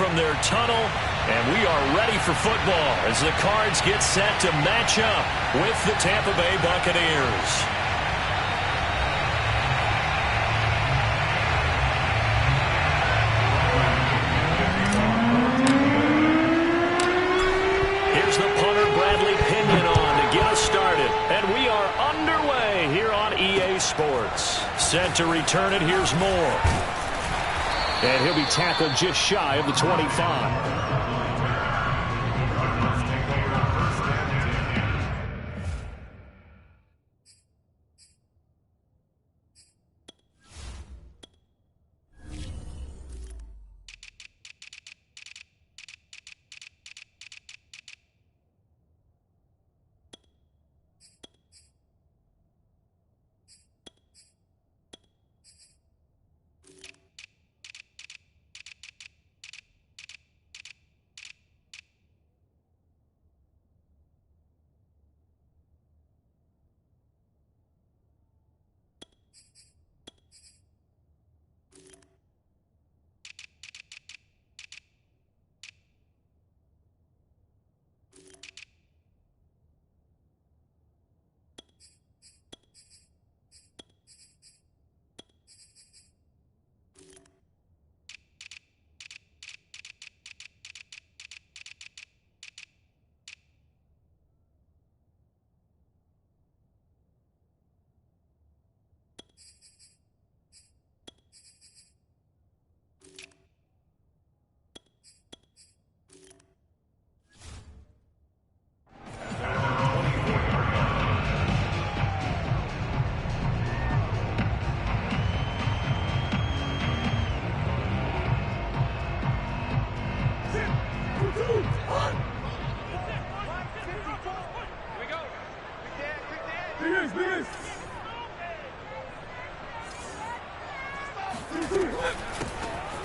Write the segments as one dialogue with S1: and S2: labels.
S1: from their tunnel, and we are ready for football as the Cards get set to match up with the Tampa Bay Buccaneers. Here's the punter, Bradley Pinion, on to get us started, and we are underway here on EA Sports. Set to return it, here's Moore. And he'll be tackled just shy of the 25.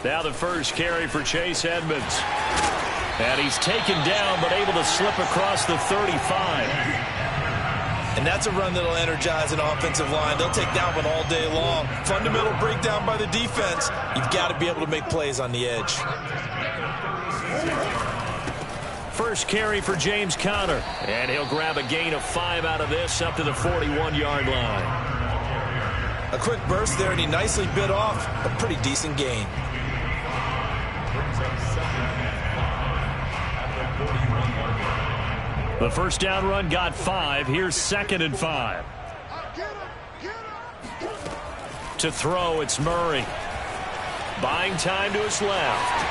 S1: Now the first carry for Chase Edmonds. And he's taken down, but able to slip across the 35.
S2: And that's a run that'll energize an offensive line. They'll take that one all day long. Fundamental breakdown by the defense. You've got to be able to make plays on the edge.
S1: First carry for James Conner. And he'll grab a gain of 5 out of this up to the 41-yard line.
S2: A quick burst there, and he nicely bit off a pretty decent gain.
S1: The first down run got 5. Here's 2nd and 5. To throw, it's Murray. Buying time to his left.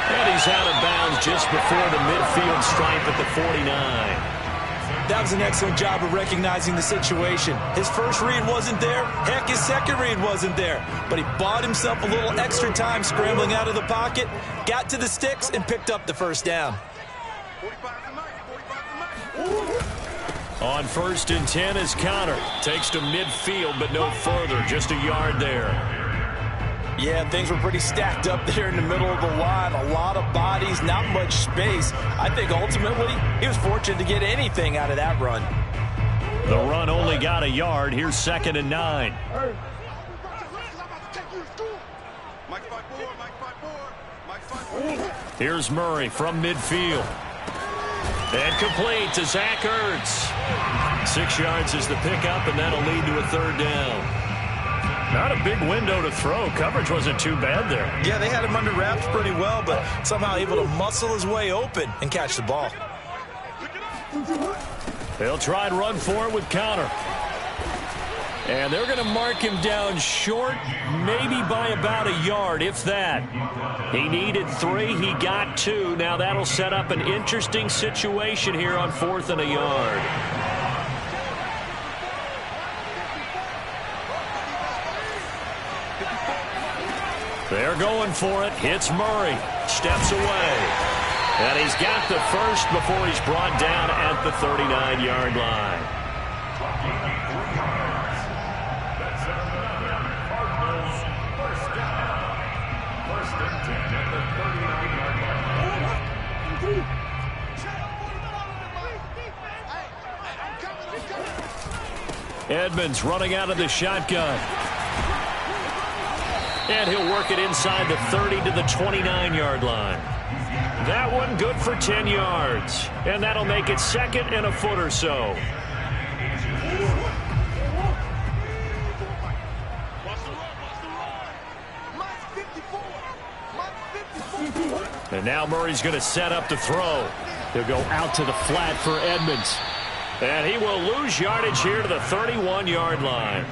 S1: And he's out of bounds just before the midfield stripe at the 49.
S2: That was an excellent job of recognizing the situation. His first read wasn't there. Heck, his second read wasn't there. But he bought himself a little extra time scrambling out of the pocket, got to the sticks, and picked up the first down.
S1: On 1st and 10 is Conner. Takes to midfield, but no further. Just a yard there.
S2: Yeah, things were pretty stacked up there in the middle of the line. A lot of bodies, not much space. I think ultimately he was fortunate to get anything out of that run.
S1: The run only got a yard. Here's 2nd and 9. Here's Murray from midfield. And complete to Zach Ertz. 6 yards is the pickup, and that'll lead to a 3rd down. Not a big window to throw. Coverage wasn't too bad there.
S2: Yeah, they had him under wraps pretty well, but somehow able to muscle his way open and catch the ball.
S1: They'll try and run for it with Conner. And they're going to mark him down short, maybe by about a yard, if that. He needed 3. He got 2. Now that'll set up an interesting situation here on 4th and a yard. They're going for it. Hits Murray. Steps away. And he's got the first before he's brought down at the 39-yard line. Edmonds running out of the shotgun. And he'll work it inside the 30 to the 29-yard line. That one good for 10 yards. And that'll make it second and a foot or so. And now Murray's going to set up to throw. He'll go out to the flat for Edmonds. And he will lose yardage here to the 31-yard line.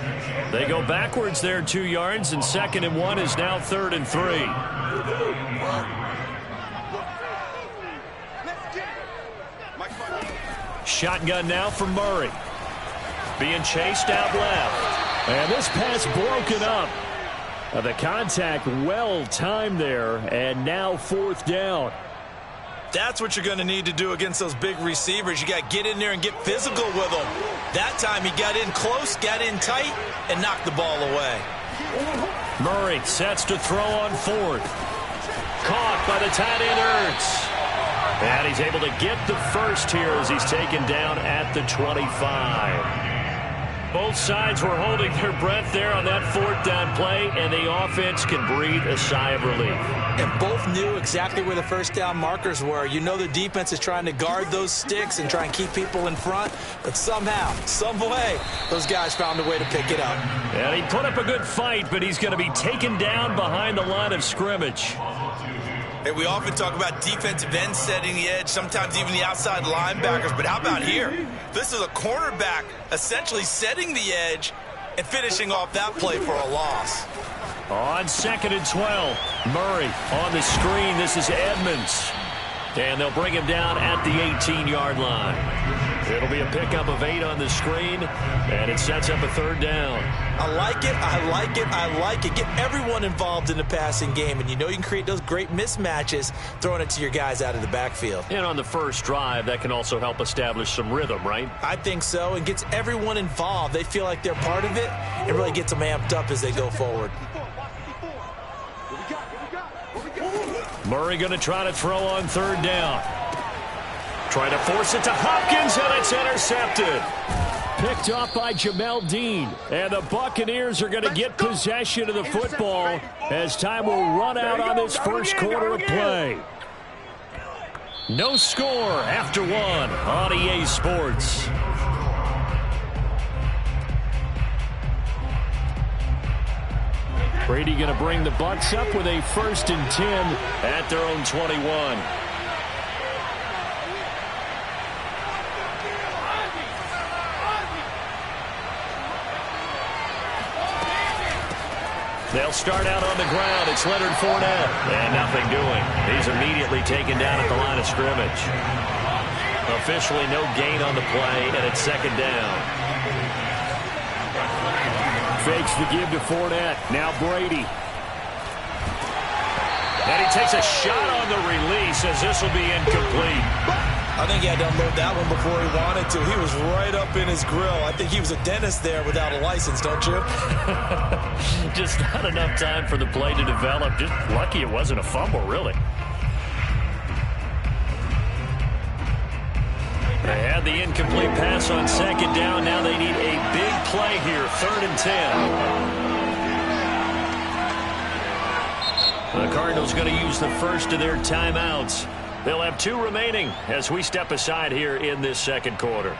S1: They go backwards there 2 yards, and 2nd and 1 is now 3rd and 3. Shotgun now for Murray. Being chased out left. And this pass broken up. The contact well timed there, and now 4th down.
S2: That's what you're going to need to do against those big receivers. You got to get in there and get physical with them. That time he got in close, got in tight, and knocked the ball away.
S1: Murray sets to throw on 4th. Caught by the tight end Ertz. And he's able to get the first here as he's taken down at the 25. Both sides were holding their breath there on that 4th down play, and the offense can breathe a sigh of relief.
S2: And both knew exactly where the first down markers were. You know the defense is trying to guard those sticks and try and keep people in front, but somehow, some way, those guys found a way to pick it up.
S1: And he put up a good fight, but he's going to be taken down behind the line of scrimmage.
S2: Hey, we often talk about defensive ends setting the edge, sometimes even the outside linebackers, but how about here? This is a cornerback essentially setting the edge and finishing off that play for a loss.
S1: On 2nd and 12, Murray on the screen. This is Edmonds. And they'll bring him down at the 18-yard line. It'll be a pickup of 8 on the screen, and it sets up a 3rd down.
S2: I like it, I like it, I like it. Get everyone involved in the passing game, and you know you can create those great mismatches throwing it to your guys out of the backfield.
S1: And on the first drive, that can also help establish some rhythm, right?
S2: I think so, and gets everyone involved. They feel like they're part of it, and really gets them amped up as they go forward.
S1: Murray going to try to throw on 3rd down. Trying to force it to Hopkins, and it's intercepted. Picked off by Jamel Dean. And the Buccaneers are going to get possession of the football as time will run out on this first quarter of play. No score after 1 on EA Sports. Brady going to bring the Bucs up with a 1st and 10 at their own 21. They'll start out on the ground. It's Leonard Fournette. And nothing doing. He's immediately taken down at the line of scrimmage. Officially no gain on the play, and it's 2nd down. Fakes the give to Fournette. Now Brady. And he takes a shot on the release as this will be incomplete.
S2: I think he had to unload that one before he wanted to. He was right up in his grill. I think he was a dentist there without a license, don't you?
S1: Just not enough time for the play to develop. Just lucky it wasn't a fumble, really. They had the incomplete pass on 2nd down. Now they need a big play here. 3rd and 10. The Cardinals going to use the first of their timeouts. They'll have 2 remaining as we step aside here in this 2nd quarter.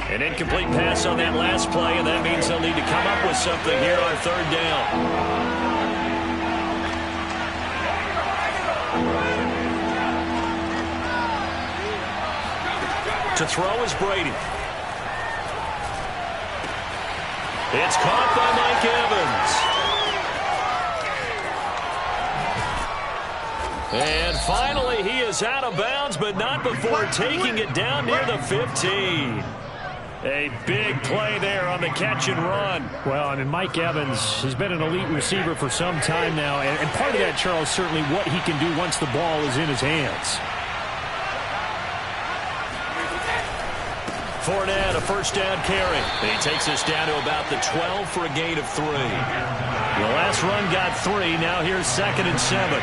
S1: An incomplete pass on that last play, and that means they'll need to come up with something here on 3rd down. To throw is Brady. It's caught by Mike Evans. And finally, he is out of bounds, but not before taking it down near the 15. A big play there on the catch and run.
S3: Well, I mean, Mike Evans has been an elite receiver for some time now, and part of that, Charles, certainly what he can do once the ball is in his hands.
S1: Fournette, a 1st down carry. And he takes us down to about the 12 for a gain of 3. The last run got 3. Now here's 2nd and 7.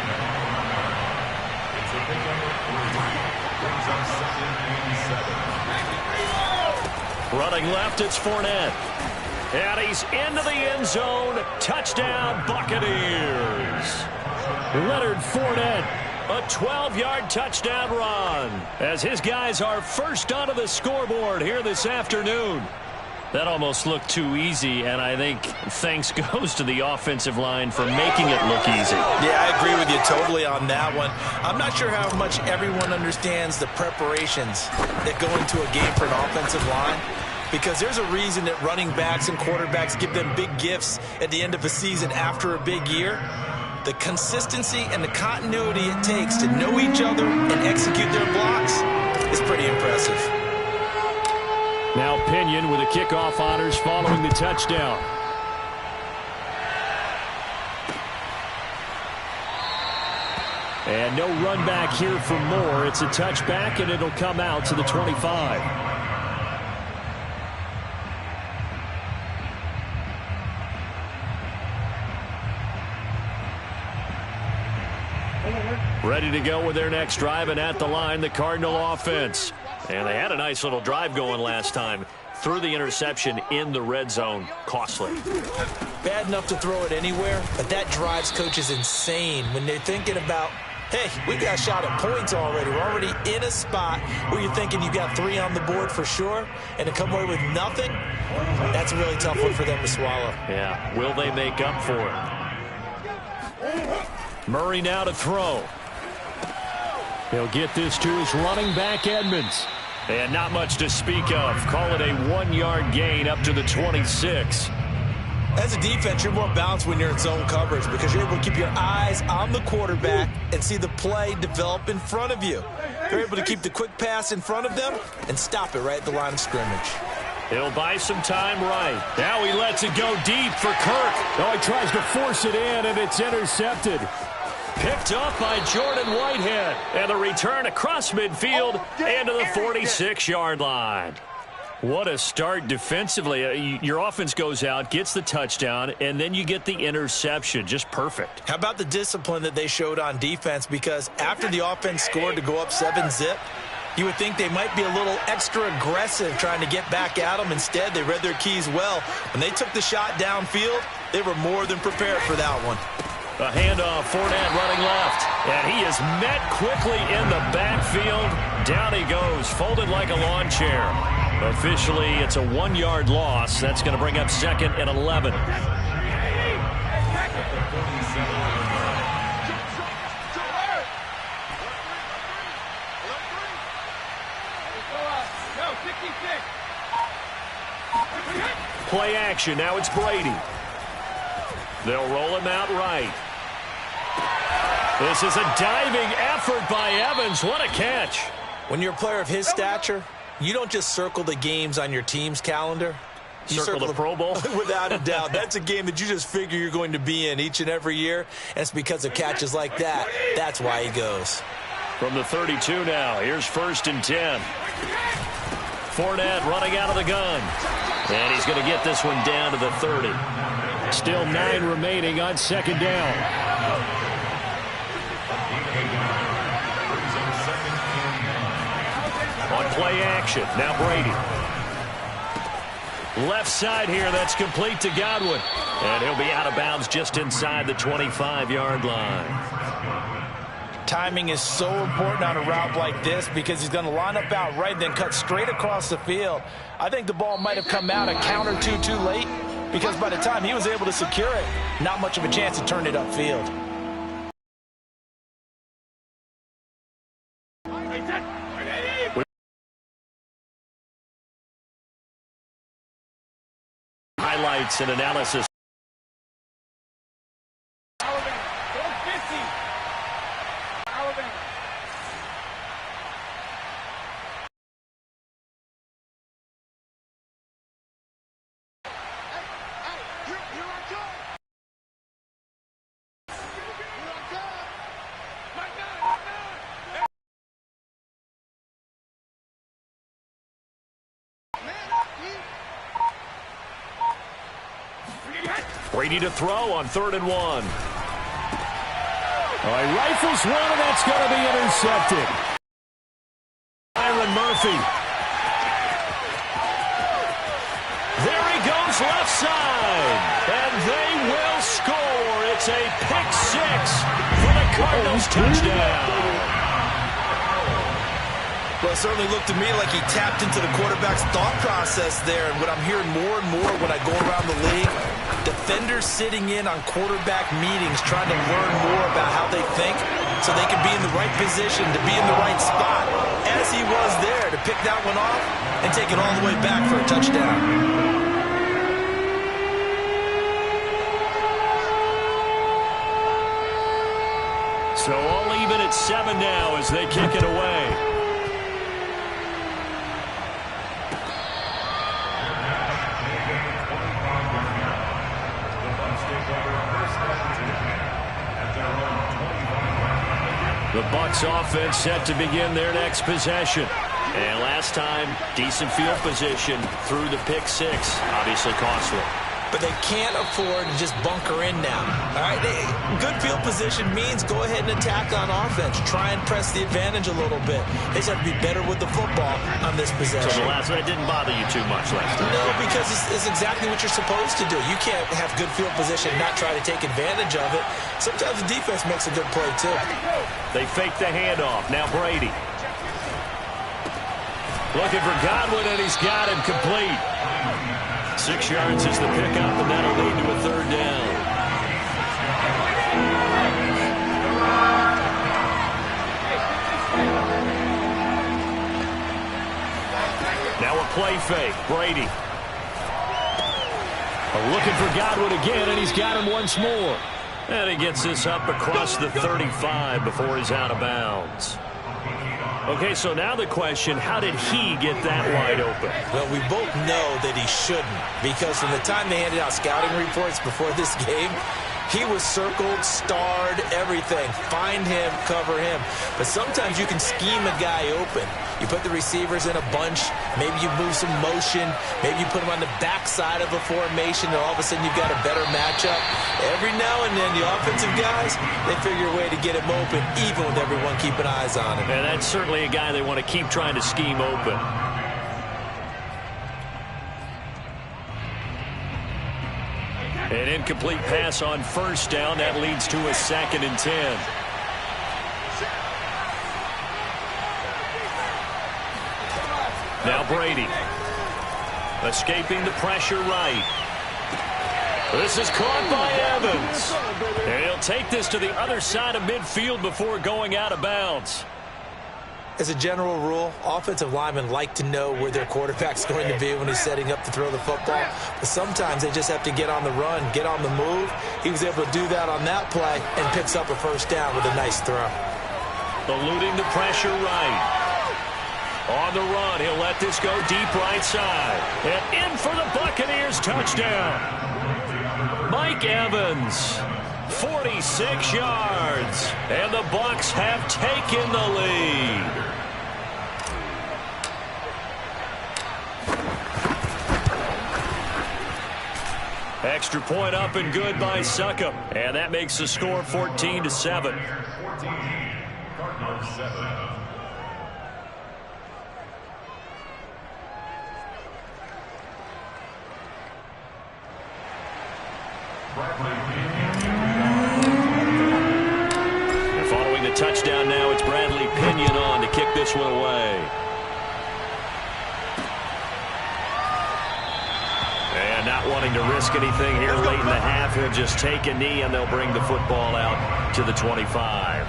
S1: Running left, it's Fournette. And he's into the end zone. Touchdown, Buccaneers. Leonard Fournette, a 12-yard touchdown run, as his guys are first onto the scoreboard here this afternoon. That almost looked too easy, and I think thanks goes to the offensive line for making it look easy.
S2: Yeah, I agree with you totally on that one. I'm not sure how much everyone understands the preparations that go into a game for an offensive line, because there's a reason that running backs and quarterbacks give them big gifts at the end of a season after a big year. The consistency and the continuity it takes to know each other and execute their blocks is pretty impressive.
S3: Now Pinion with the kickoff honors following the touchdown. And no run back here for Moore. It's a touchback, and it'll come out to the 25. Ready to go with their next drive, and at the line, the Cardinal offense. And they had a nice little drive going last time. Threw the interception in the red zone. Costly.
S2: Bad enough to throw it anywhere, but that drives coaches insane when they're thinking about, hey, we got a shot at points already. We're already in a spot where you're thinking you got 3 on the board for sure, and to come away with nothing, that's a really tough one for them to swallow.
S1: Yeah, will they make up for it? Murray now to throw. He'll get this to his running back, Edmonds. And not much to speak of. Call it a 1-yard gain up to the 26.
S2: As a defense, you're more balanced when you're in zone coverage because you're able to keep your eyes on the quarterback and see the play develop in front of you. You're able to keep the quick pass in front of them and stop it right at the line of scrimmage.
S1: He'll buy some time right. Now he lets it go deep for Kirk.
S3: Oh, he tries to force it in, and it's intercepted.
S1: Picked up by Jordan Whitehead. And the return across midfield into the 46-yard line. What a start defensively. Your offense goes out, gets the touchdown, and then you get the interception. Just perfect.
S2: How about the discipline that they showed on defense? Because after the offense scored to go up 7-zip, you would think they might be a little extra aggressive trying to get back at them. Instead, they read their keys well. When they took the shot downfield, they were more than prepared for that one.
S1: A handoff, Fournette running left. And he is met quickly in the backfield. Down he goes, folded like a lawn chair. Officially, it's a 1-yard loss. That's going to bring up second and 11. Play action. Now it's Brady. They'll roll him out right. This is a diving effort by Evans. What a catch.
S2: When you're a player of his stature, you don't just circle the games on your team's calendar. You
S1: circle the Pro Bowl?
S2: Without a doubt. That's a game that you just figure you're going to be in each and every year. And it's because of catches like that. That's why he goes.
S1: From the 32 now. Here's 1st and 10. Fournette running out of the gun. And he's going to get this one down to the 30.
S3: Still 9 remaining on 2nd down.
S1: On play action, now Brady. Left side here, that's complete to Godwin. And he'll be out of bounds just inside the 25-yard line.
S2: Timing is so important on a route like this because he's going to line up out right, then cut straight across the field. I think the ball might have come out a count or two too late because by the time he was able to secure it, not much of a chance to turn it upfield.
S1: Highlights and analysis. Brady to throw on 3rd and 1.
S3: All right, rifles one, and that's going to be intercepted.
S1: Byron Murphy. goes left side. And they will score. It's a pick six for the Cardinals touchdown.
S2: Well, it certainly looked to me like he tapped into the quarterback's thought process there. And what I'm hearing more and more when I go around the league, defenders sitting in on quarterback meetings trying to learn more about how they think so they can be in the right position, to be in the right spot, as he was there to pick that one off and take it all the way back for a touchdown.
S1: So all even at 7 now as they kick it away. The Bucs offense set to begin their next possession. And last time, decent field position through the pick six. Obviously costly.
S2: But they can't afford to just bunker in now. All right, good field position means go ahead and attack on offense. Try and press the advantage a little bit. They just have to be better with the football on this possession.
S1: So that didn't bother you too much last time?
S2: No, because it's exactly what you're supposed to do. You can't have good field position and not try to take advantage of it. Sometimes the defense makes a good play, too.
S1: They fake the handoff. Now Brady. Looking for Godwin, and he's got him complete. 6 yards is the pickup, and that'll lead to a third down. Now a play fake. Brady. Looking for Godwin again, and he's got him once more. And he gets this up across the 35 before he's out of bounds. Okay, so now the question, how did he get that wide open?
S2: Well, we both know that he shouldn't, because from the time they handed out scouting reports before this game, he was circled, starred, everything. Find him, cover him. But sometimes you can scheme a guy open. You put the receivers in a bunch. Maybe you move some motion. Maybe you put them on the backside of a formation, and all of a sudden you've got a better matchup. Every now and then, the offensive guys, they figure a way to get him open, even with everyone keeping eyes on him.
S1: And that's certainly a guy they want to keep trying to scheme open. An incomplete pass on first down. That leads to a 2nd and 10. Now Brady. Escaping the pressure right. This is caught by Evans. And he'll take this to the other side of midfield before going out of bounds.
S2: As a general rule, offensive linemen like to know where their quarterback's going to be when he's setting up to throw the football. But sometimes they just have to get on the run, get on the move. He was able to do that on that play and picks up a first down with a nice throw.
S1: Eluding the pressure right. On the run, he'll let this go deep right side. And in for the Buccaneers touchdown. Mike Evans. 46 yards, and the Bucs have taken the lead. Extra point up and good by Succop, and that makes the score 14-7. Following the touchdown now, it's Bradley Pinion on to kick this one away. And not wanting to risk anything here late in the half, he'll just take a knee and they'll bring the football out to the 25.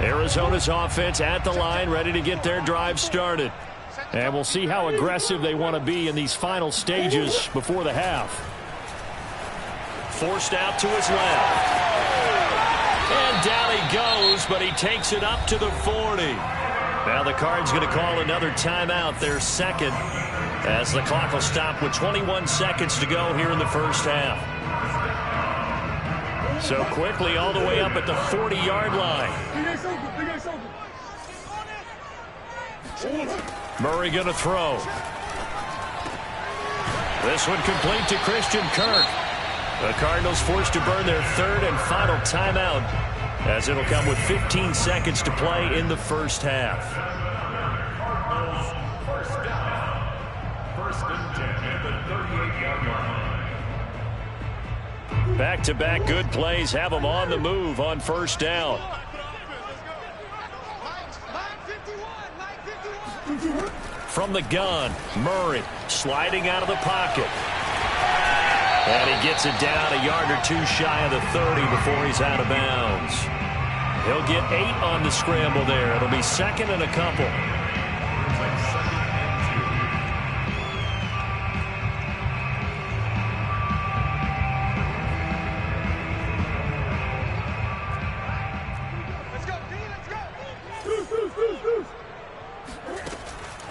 S1: Arizona's offense at the line, ready to get their drive started. And we'll see how aggressive they want to be in these final stages before the half. Forced out to his left. And down he goes, but he takes it up to the 40. Now the Cards going to call another timeout, their second, as the clock will stop with 21 seconds to go here in the first half. So quickly all the way up at the 40-yard line. Murray going to throw. This one complete to Christian Kirk. The Cardinals forced to burn their third and final timeout, as it'll come with 15 seconds to play in the first half.
S4: First and 10 at the 38-yard line.
S1: Back-to-back good plays have them on the move on first down. From the gun, Murray sliding out of the pocket. And he gets it down a yard or two shy of the 30 before he's out of bounds. He'll get 8 on the scramble there. It'll be second and a couple.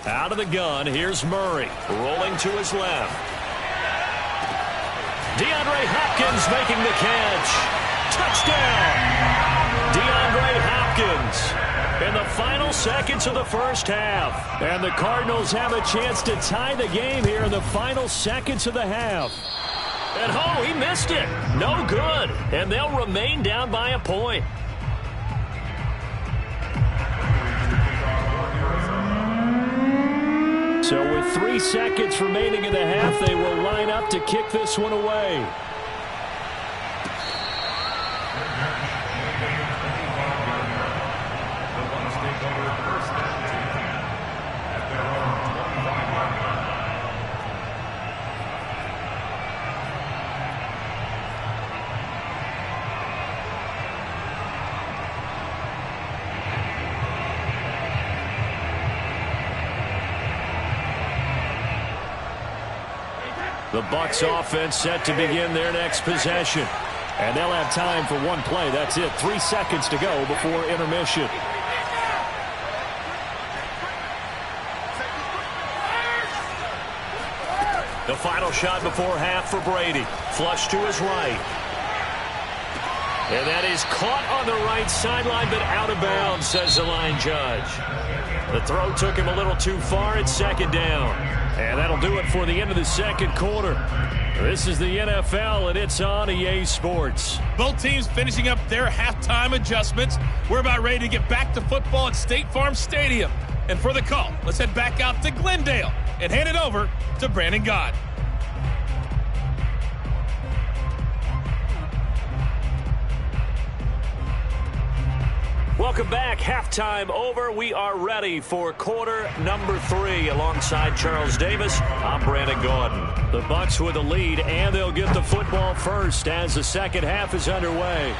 S1: Out of the gun, here's Murray, rolling to his left. DeAndre Hopkins making the catch. Touchdown! DeAndre Hopkins in the final seconds of the first half. And the Cardinals have a chance to tie the game here in the final seconds of the half. And oh, he missed it. No good. And they'll remain down by a point. So with 3 seconds remaining in the half, they will line up to kick this one away. The Bucs offense set to begin their next possession. And they'll have time for one play. That's it. 3 seconds to go before intermission. The final shot before half for Brady. Flush to his right. And that is caught on the right sideline, but out of bounds, says the line judge. The throw took him a little too far. It's second down. And that'll do it for the end of the second quarter. This is the NFL, and it's on EA Sports.
S5: Both teams finishing up their halftime adjustments. We're about ready to get back to football at State Farm Stadium. And for the call, let's head back out to Glendale and hand it over to Brandon Gott.
S1: Welcome back. Halftime over. We are ready for quarter number 3. Alongside Charles Davis, I'm Brandon Gordon. The Bucs with the lead, and they'll get the football first as the second half is underway.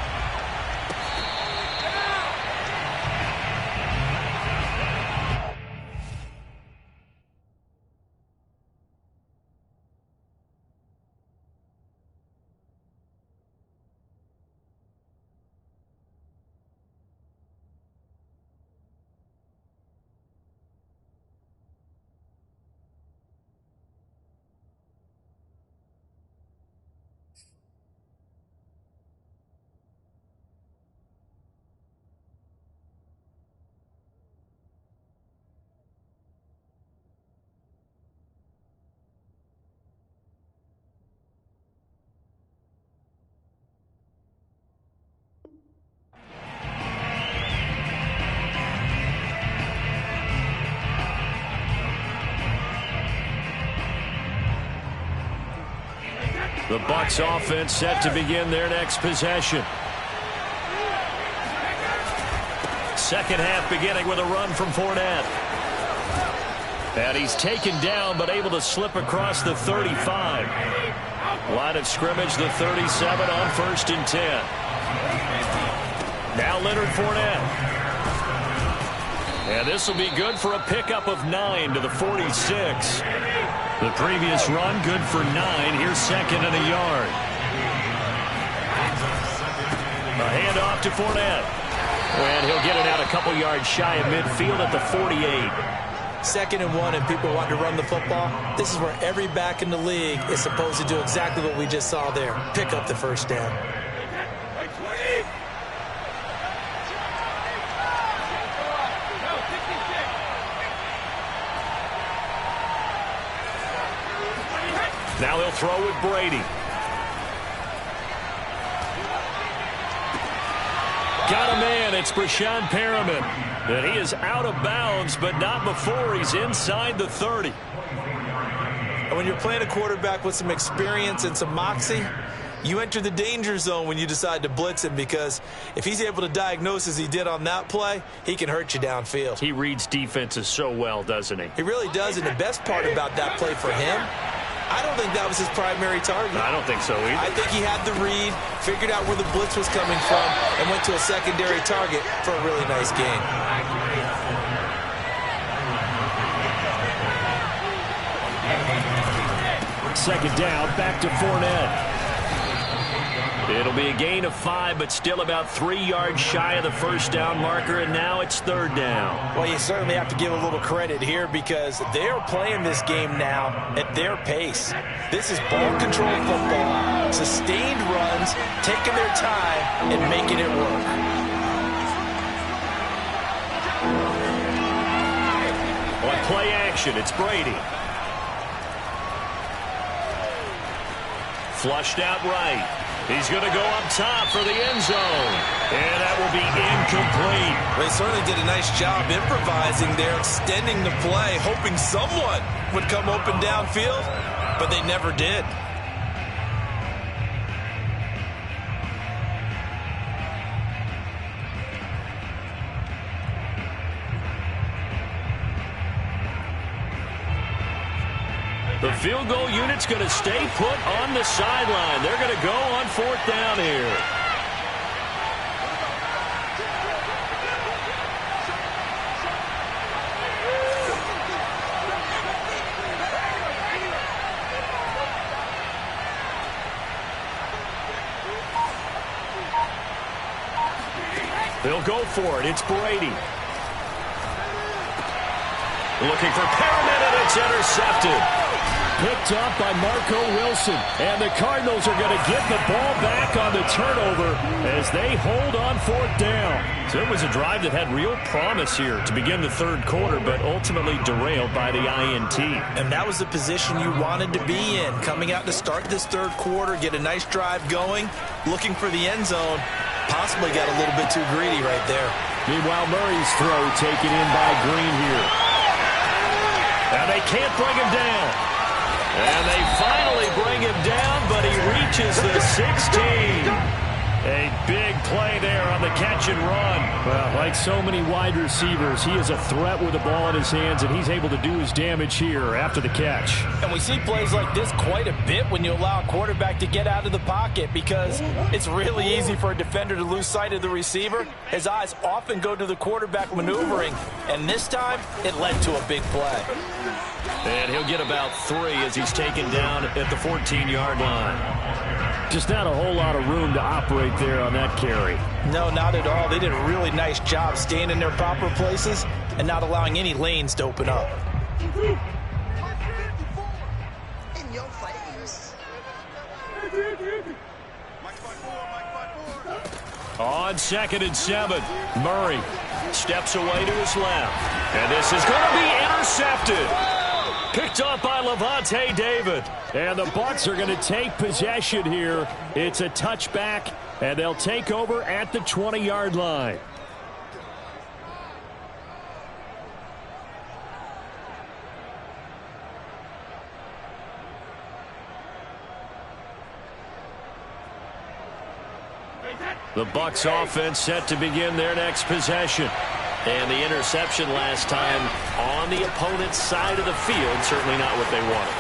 S1: The Bucs offense set to begin their next possession. Second half beginning with a run from Fournette. And he's taken down but able to slip across the 35. Line of scrimmage, the 37 on 1st and 10. Now Leonard Fournette. And this will be good for a pickup of 9 to the 46. The previous run, good for 9. Here's second and a yard. A handoff to Fournette. And he'll get it out a couple yards shy of midfield at the 48.
S2: 2nd and 1 and people want to run the football. This is where every back in the league is supposed to do exactly what we just saw there. Pick up the first down.
S3: Now he'll throw with Brady. Got a man. It's Brashon Perriman. And he is out of bounds, but not before he's inside the 30.
S2: And when you're playing a quarterback with some experience and some moxie, you enter the danger zone when you decide to blitz him, because if he's able to diagnose as he did on that play, he can hurt you downfield.
S3: He reads defenses so well, doesn't he?
S2: He really does, and the best part about that play for him, I don't think that was his primary target.
S3: I don't think so either.
S2: I think he had the read, figured out where the blitz was coming from, and went to a secondary target for a really nice gain.
S1: Second down, back to Fournette.
S3: It'll be a gain of 5, but still about 3 yards shy of the first down marker, and now it's third down.
S2: Well, you certainly have to give a little credit here, because they're playing this game now at their pace. This is ball control football, sustained runs, taking their time and making it work.
S3: On play action, it's Brady. Flushed out right. He's going to go up top for the end zone. And that will be incomplete.
S2: They certainly did a nice job improvising there, extending the play, hoping someone would come open downfield, but they never did.
S3: The field goal unit's going to stay put on the sideline. They're going to go on fourth down here. They'll go for it. It's Brady. Looking for Perriman, and it's intercepted.
S1: Picked up by Marco Wilson. And the Cardinals are going to get the ball back on the turnover as they hold on fourth down.
S3: So it was a drive that had real promise here to begin the third quarter, but ultimately derailed by the INT.
S2: And that was the position you wanted to be in, coming out to start this third quarter, get a nice drive going, looking for the end zone. Possibly got a little bit too greedy right there.
S1: Meanwhile, Murray's throw taken in by Green here.
S3: And they can't bring him down. And they finally bring him down, but he reaches the 16. A big play there on the catch and run.
S1: Well, like so many wide receivers, he is a threat with the ball in his hands, and he's able to do his damage here after the catch.
S2: And we see plays like this quite a bit when you allow a quarterback to get out of the pocket, because it's really easy for a defender to lose sight of the receiver. His eyes often go to the quarterback maneuvering, and this time it led to a big play.
S3: And he'll get about 3 as he's taken down at the 14-yard line.
S1: Just not a whole lot of room to operate there on that carry.
S2: No, not at all. They did a really nice job staying in their proper places and not allowing any lanes to open up.
S6: In your face.
S3: On 2nd and 7, Murray steps away to his left. And this is going to be intercepted. Picked up by Levante David.
S1: And the Bucs are going to take possession here. It's a touchback, and they'll take over at the 20-yard line.
S3: The Bucs offense set to begin their next possession. And the interception last time on the opponent's side of the field, certainly not what they wanted.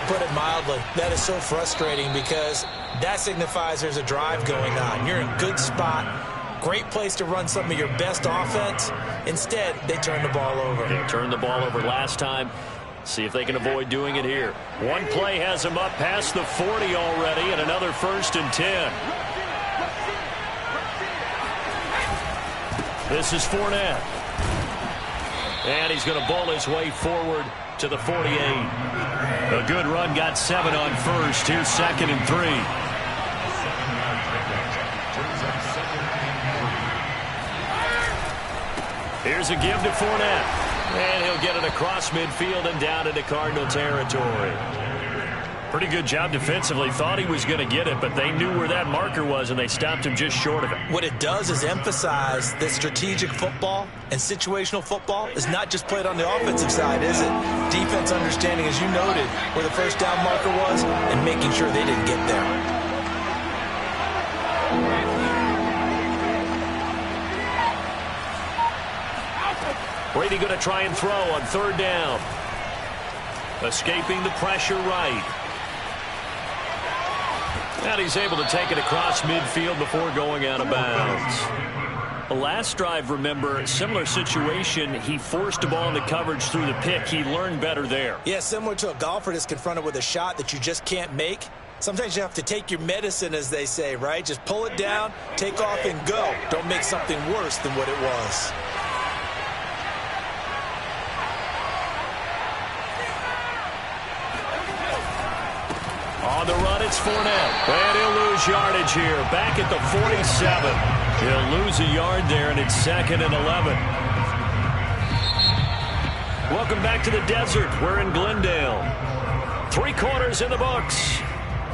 S2: Put it mildly, that is so frustrating, because that signifies there's a drive going on. You're in a good spot, great place to run some of your best offense. Instead, they turn the ball over.
S3: They turned the ball over last time. See if they can avoid doing it here. One play has them up past the 40 already, and another 1st and 10. This is Fournette. And he's going to bowl his way forward to the 48. A good run, got 7 on first. Here's 2nd and 3. Here's a give to Fournette. And he'll get it across midfield and down into Cardinal territory.
S1: Pretty good job defensively. Thought he was going to get it, but they knew where that marker was, and they stopped him just short of it.
S2: What it does is emphasize that strategic football and situational football is not just played on the offensive side, is it? Defense understanding, as you noted, where the first down marker was and making sure they didn't get there.
S1: Brady going to try and throw on third down. Escaping the pressure right. And he's able to take it across midfield before going out of bounds. The last drive, remember, similar situation. He forced a ball into coverage through the pick. He learned better there.
S2: Yeah, similar to a golfer that's confronted with a shot that you just can't make. Sometimes you have to take your medicine, as they say, right? Just pull it down, take off, and go. Don't make something worse than what it was.
S1: On the run, it's Fournette. And he'll lose yardage here. Back at the 47. He'll lose a yard there, and it's 2nd and 11. Welcome back to the desert. We're in Glendale. 3 quarters in the books.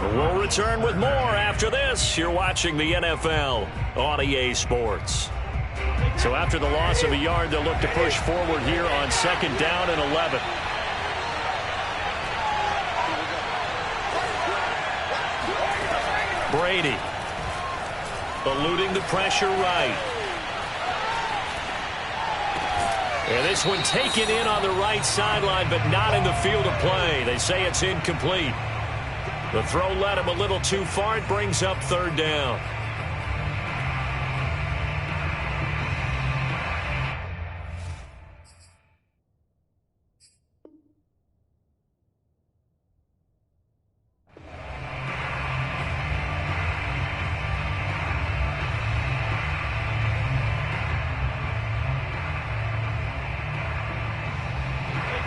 S1: We'll return with more after this. You're watching the NFL on EA Sports. So after the loss of a yard, they'll look to push forward here on 2nd down and 11. Brady eluding the pressure right. And this one taken in on the right sideline, but not in the field of play. They say it's incomplete. The throw led him a little too far. It brings up 3rd down.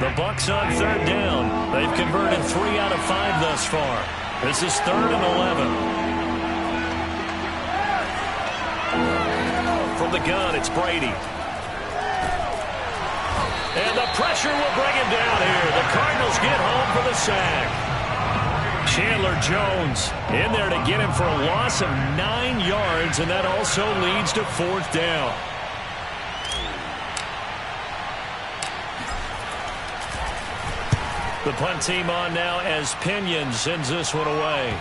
S1: The Bucs on 3rd down. They've converted 3 out of 5 thus far. This is 3rd and 11. From the gun, it's Brady. And the pressure will bring him down here. The Cardinals get home for the sack. Chandler Jones in there to get him for a loss of 9 yards, and that also leads to 4th down. The punt team on now as Pinion sends this one away.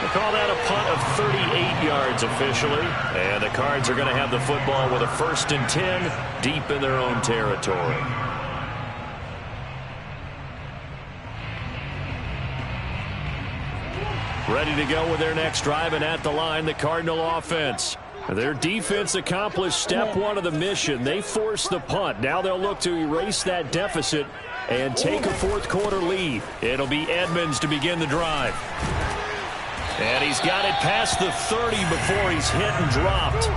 S1: They call that a punt of 38 yards officially. And the Cards are going to have the football with a 1st and 10 deep in their own territory. Ready to go with their next drive, and at the line, the Cardinal offense. Their defense accomplished step 1 of the mission. They forced the punt. Now they'll look to erase that deficit and take a 4th quarter lead. It'll be Edmonds to begin the drive. And he's got it past the 30 before he's hit and dropped.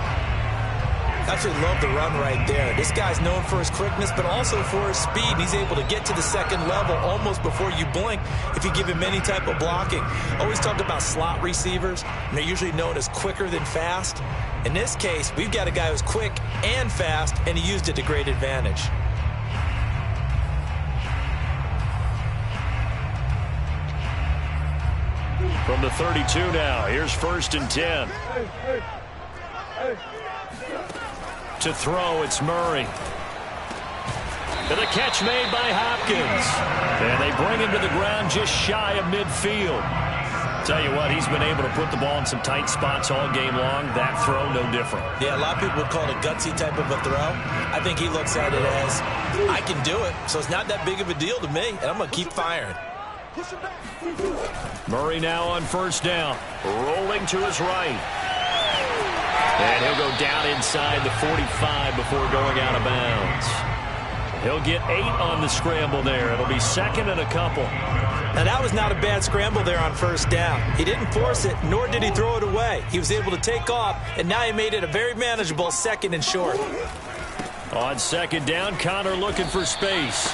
S2: Absolutely love the run right there. This guy's known for his quickness, but also for his speed. He's able to get to the 2nd level almost before you blink if you give him any type of blocking. Always talk about slot receivers, and they're usually known as quicker than fast. In this case, we've got a guy who's quick and fast, and he used it to great advantage.
S1: From the 32 now, here's 1st and 10. To throw, it's Murray. And the catch made by Hopkins. And they bring him to the ground just shy of midfield. Tell you what, he's been able to put the ball in some tight spots all game long. That throw, no different.
S2: Yeah, a lot of people would call it a gutsy type of a throw. I think he looks at it as, I can do it, so it's not that big of a deal to me, and I'm going to keep firing.
S1: Murray now on 1st down. Rolling to his right. And he'll go down inside the 45 before going out of bounds. He'll get 8 on the scramble there. It'll be 2nd and a couple.
S2: Now, that was not a bad scramble there on 1st down. He didn't force it, nor did he throw it away. He was able to take off, and now he made it a very manageable 2nd and short.
S1: On 2nd down, Connor looking for space.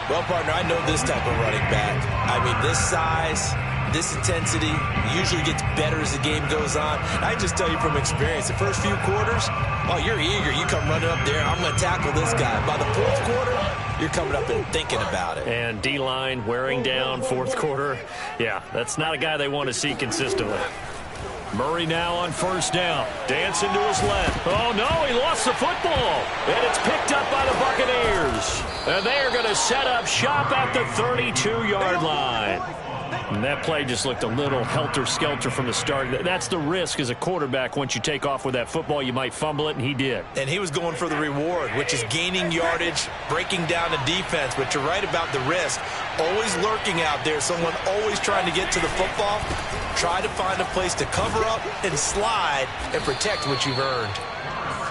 S2: Well, partner, I know this type of running back. I mean, this size, this intensity usually gets better as the game goes on. I just tell you from experience, the first few quarters, oh, you're eager. You come running up there, I'm going to tackle this guy. By the 4th quarter, you're coming up and thinking about it.
S1: And D-line wearing down fourth quarter. Yeah, that's not a guy they want to see consistently. Murray now on first down. Dancing to his left. Oh, no, he lost the football. And it's picked up by the Buccaneers. And they are going to set up shop at the 32-yard line. And that play just looked a little helter-skelter from the start. That's the risk as a quarterback. Once you take off with that football, you might fumble it, and he did.
S2: And he was going for the reward, which is gaining yardage, breaking down the defense. But you're right about the risk. Always lurking out there, someone always trying to get to the football. Try to find a place to cover up and slide and protect what you've earned.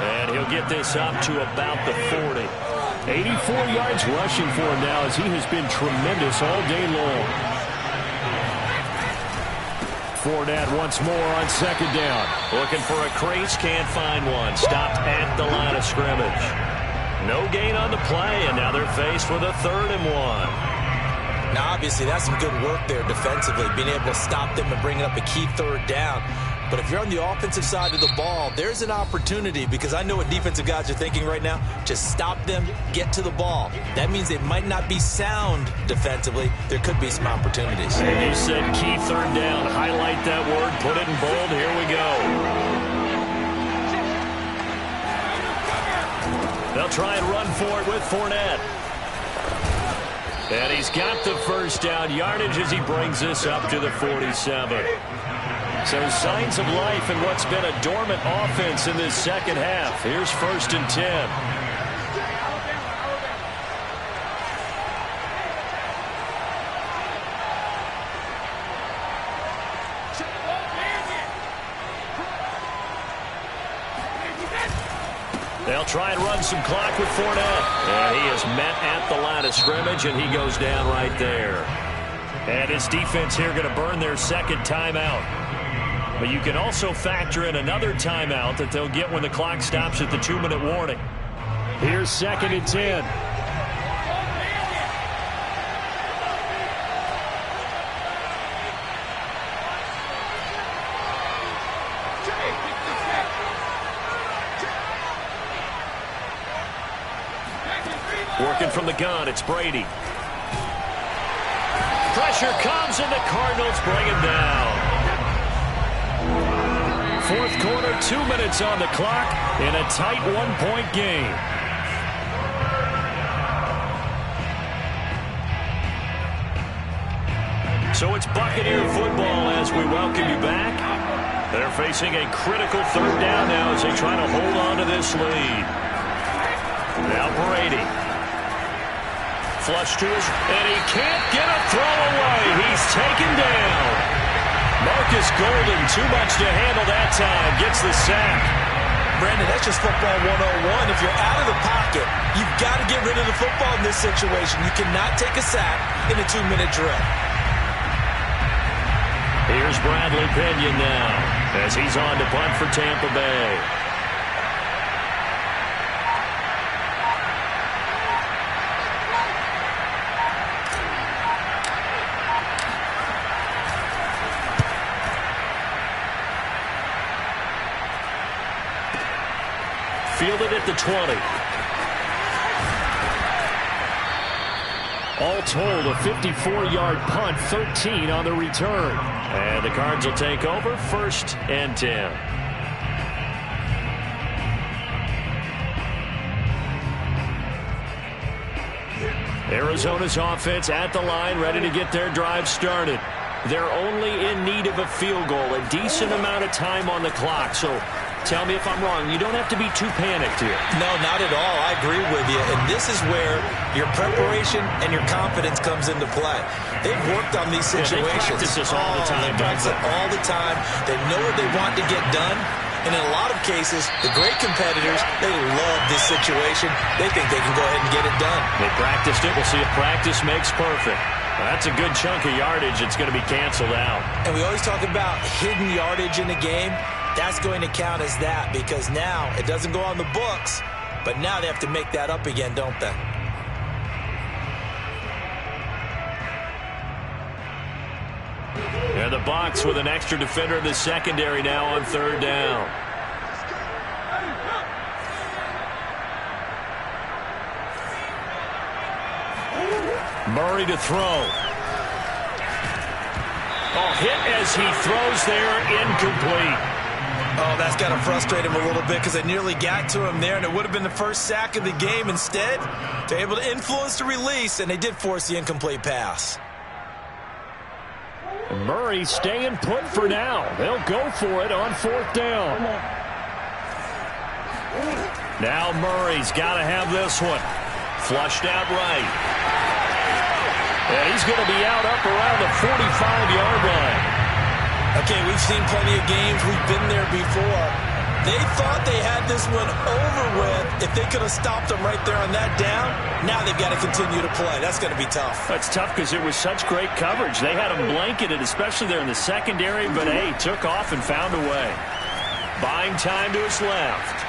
S1: And he'll get this up to about the 40. 84 yards rushing for him now as he has been tremendous all day long. Fournette once more on second down. Looking for a crease, can't find one. Stopped at the line of scrimmage. No gain on the play, and now they're faced with a 3rd and 1.
S2: Now, obviously, that's some good work there defensively, being able to stop them and bring up a key 3rd down. But if you're on the offensive side of the ball, there's an opportunity, because I know what defensive guys are thinking right now. Just stop them, get to the ball. That means they might not be sound defensively. There could be some opportunities.
S1: And you said key 3rd down. Highlight that word. Put it in bold. Here we go. They'll try and run for it with Fournette. And he's got the first down yardage as he brings this up to the 47. So signs of life in what's been a dormant offense in this second half. Here's 1st and 10. They'll try and run some clock with Fournette. And he is met at the line of scrimmage, and he goes down right there. And his defense here going to burn their second timeout. But you can also factor in another timeout that they'll get when the clock stops at the 2-minute warning. Here's 2nd and 10. Working from the gun, it's Brady. Pressure comes, and the Cardinals bring him down. Fourth quarter, 2 minutes on the clock in a tight 1-point game. So it's Buccaneer football as we welcome you back. They're facing a critical 3rd down now as they try to hold on to this lead. Now Brady. Flush to his, and he can't get a throw away. He's taken down. Marcus Golden, too much to handle that time, gets the sack.
S2: Brandon, that's just football 101. If you're out of the pocket, you've got to get rid of the football in this situation. You cannot take a sack in a 2-minute drill.
S1: Here's Bradley Pinion now as he's on to punt for Tampa Bay. Fielded at the 20. All told, a 54-yard punt, 13 on the return. And the Cards will take over, 1st and 10. Arizona's offense at the line, ready to get their drive started. They're only in need of a field goal, a decent amount of time on the clock. So tell me if I'm wrong. You don't have to be too panicked here.
S2: No, not at all. I agree with you. And this is where your preparation and your confidence comes into play. They've worked on these situations.
S1: Yeah, they practice this all the time.
S2: They practice it all the time. They know what they want to get done. And in a lot of cases, the great competitors, they love this situation. They think they can go ahead and get it done.
S1: They practiced it. We'll see if practice makes perfect. That's a good chunk of yardage. It's going to be canceled out.
S2: And we always talk about hidden yardage in the game. That's going to count as that because now it doesn't go on the books, but now they have to make that up again, don't they?
S1: And the box with an extra defender in the secondary now on 3rd down. Murray to throw. Oh, hit as he throws there, incomplete.
S2: Oh, that's got to frustrate him a little bit because they nearly got to him there, and it would have been the first sack of the game. Instead, they're able to influence the release, and they did force the incomplete pass.
S1: And Murray staying put for now. They'll go for it on 4th down. Now Murray's got to have this one. Flushed out right. And he's going to be out up around the 45-yard line.
S2: Okay, we've seen plenty of games. We've been there before. They thought they had this one over with. If they could have stopped them right there on that down, now they've got to continue to play. That's going to be tough.
S1: That's tough because it was such great coverage. They had them blanketed, especially there in the secondary, but, hey, took off and found a way. Buying time to his left.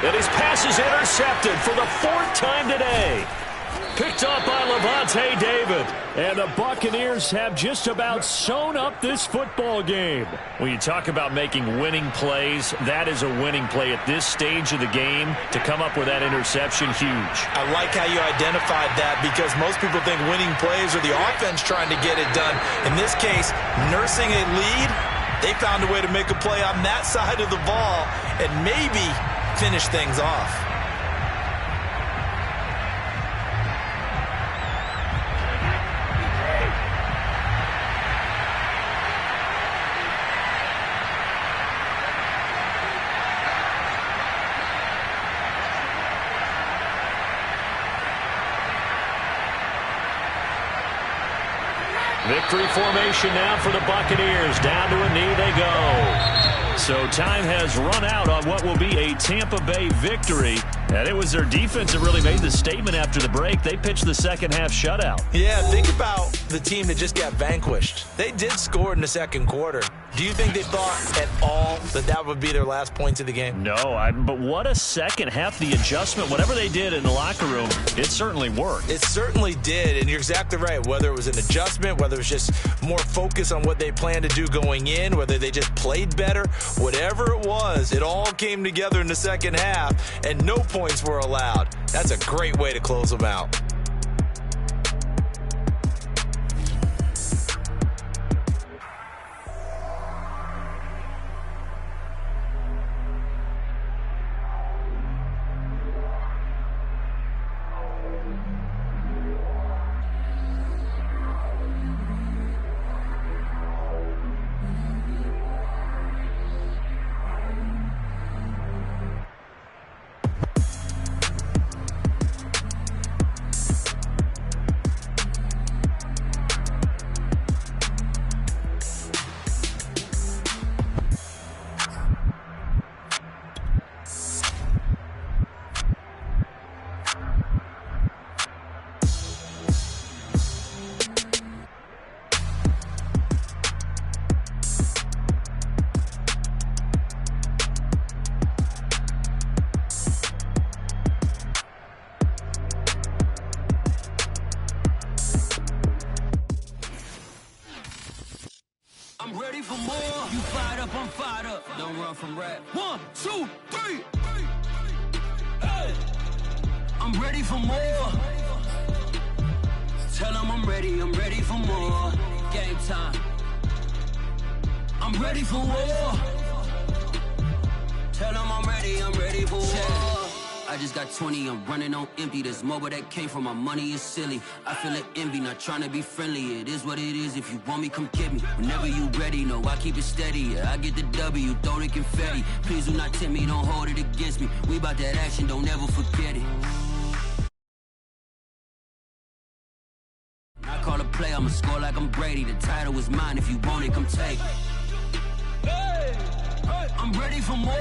S1: And his pass is intercepted for the 4th time today. Picked up by Levante David. And the Buccaneers have just about sewn up this football game. When you talk about making winning plays, that is a winning play at this stage of the game. To come up with that interception, huge.
S2: I like how you identified that because most people think winning plays are the offense trying to get it done. In this case, nursing a lead, they found a way to make a play on that side of the ball and maybe finish things off.
S1: Victory formation now for the Buccaneers. Down to a knee they go. So time has run out on what will be a Tampa Bay victory. And it was their defense that really made the statement after the break. They pitched the second half shutout.
S2: Yeah, think about the team that just got vanquished. They did score in the second quarter. Do you think they thought at all that that would be their last points of the game?
S1: No, but what a second half. The adjustment, whatever they did in the locker room, it certainly worked.
S2: It certainly did, and you're exactly right. Whether it was an adjustment, whether it was just more focus on what they planned to do going in, whether they just played better, whatever it was, it all came together in the second half, and no points were allowed. That's a great way to close them out.
S7: I'm ready for more. You fired up, I'm fired up. Don't run from rap. 1, 2, 3. Hey. I'm ready for more. Tell them I'm ready for more. Game time. I'm ready for war. Tell them I'm ready for war. I just got 20, I'm running on empty. This mobile that came from my money is silly. I feel like envy, not trying to be friendly. It is what it is, if you want me, come get me. Whenever you ready, no, I keep it steady. Yeah, I get the W, throw the confetti. Please do not tempt me, don't hold it against me. We about that action, don't ever forget it. I call a play, I'ma score like I'm Brady. The title is mine, if you want it, come take it. I'm ready for more.